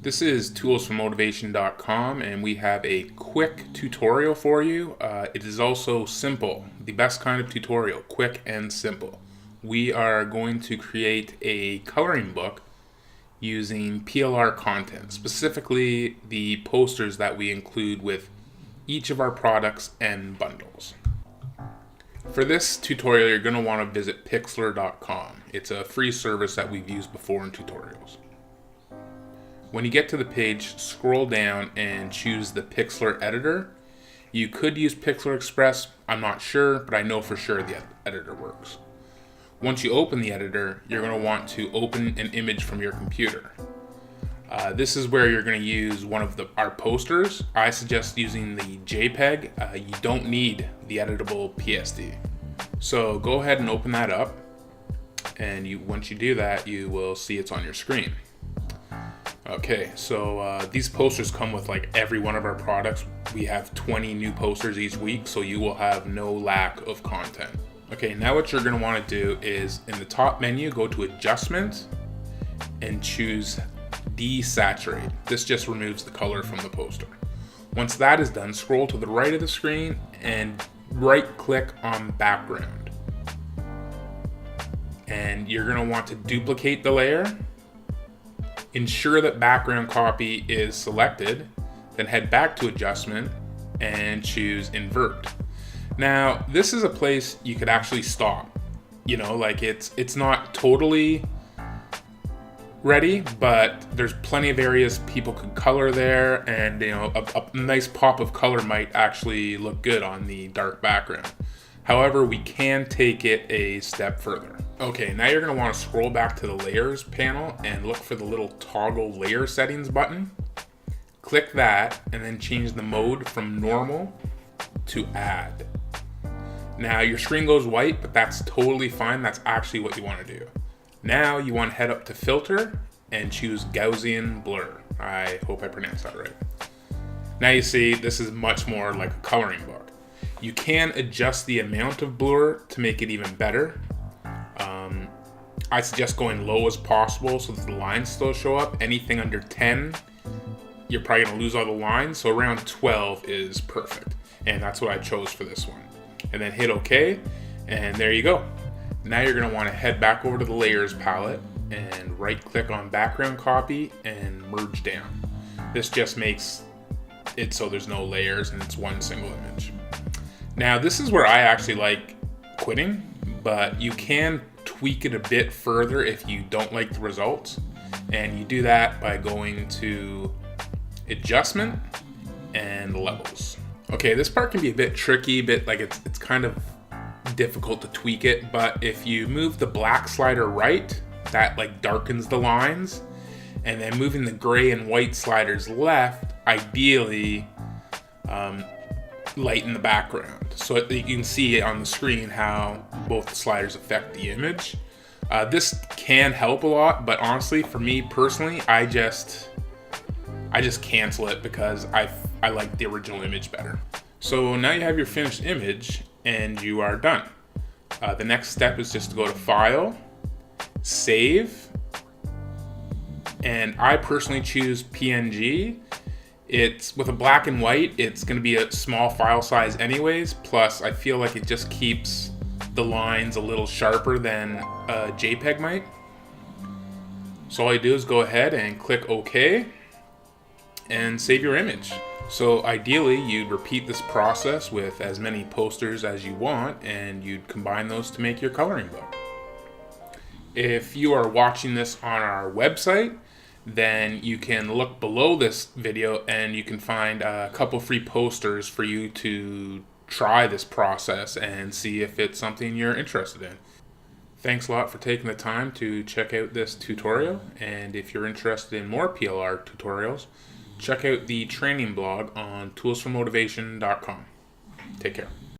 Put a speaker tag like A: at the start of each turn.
A: This is toolsformotivation.com, and we have a quick tutorial for you. It is also simple, the best kind of tutorial, quick and simple. We are going to create a coloring book using PLR content, specifically the posters that we include with each of our products and bundles. For this tutorial, you're going to want to visit Pixlr.com. It's a free service that we've used before in tutorials. When you get to the page, scroll down and choose the Pixlr Editor. You could use Pixlr Express, I'm not sure, but I know for sure the editor works. Once you open the editor, you're going to want to open an image from your computer. This is where you're going to use one of our posters. I suggest using the JPEG. You don't need the editable PSD. So go ahead and open that up, and once you do that, you will see it's on your screen. Okay, so these posters come with like every one of our products. We have 20 new posters each week, so you will have no lack of content. Okay, now what you're going to want to do is in the top menu, go to Adjustment and choose Desaturate. This just removes the color from the poster. Once that is done, scroll to the right of the screen and right-click on Background. And you're going to want to duplicate the layer. Ensure that background copy is selected, then head back to Adjustment and choose Invert. Now, this is a place you could actually stop. You know, like it's not totally ready, but there's plenty of areas people could color there, and you know, a nice pop of color might actually look good on the dark background. However, we can take it a step further. Okay, now you're going to want to scroll back to the Layers panel and look for the little Toggle Layer Settings button. Click that and then change the mode from Normal to Add. Now your screen goes white, but that's totally fine. That's actually what you want to do. Now you want to head up to Filter and choose Gaussian Blur. I hope I pronounced that right. Now you see this is much more like a coloring book. You can adjust the amount of blur to make it even better. I suggest going low as possible so that the lines still show up. Anything under 10, you're probably going to lose all the lines. So around 12 is perfect. And that's what I chose for this one. And then hit OK, and there you go. Now you're going to want to head back over to the Layers palette and right-click on Background Copy and Merge Down. This just makes it so there's no layers and it's one single image. Now this is where I actually like quitting, but you can tweak it a bit further if you don't like the results. And you do that by going to Adjustment and Levels. Okay, this part can be a bit tricky, it's kind of difficult to tweak it, but if you move the black slider right, that like darkens the lines, and then moving the gray and white sliders left, ideally lighten the background. So you can see on the screen how both the sliders affect the image. This can help a lot, but honestly, for me personally, I just cancel it because I like the original image better. So now you have your finished image and you are done. The next step is just to go to File, Save, and I personally choose PNG. It's with a black and white, it's going to be a small file size anyways, plus I feel like it just keeps the lines a little sharper than a JPEG might. So all you do is go ahead and click OK and save your image. So ideally you'd repeat this process with as many posters as you want, and you'd combine those to make your coloring book. If you are watching this on our website, then you can look below this video and you can find a couple free posters for you to try this process and see if it's something you're interested in. Thanks a lot for taking the time to check out this tutorial, and if you're interested in more PLR tutorials, check out the training blog on toolsformotivation.com. Take care.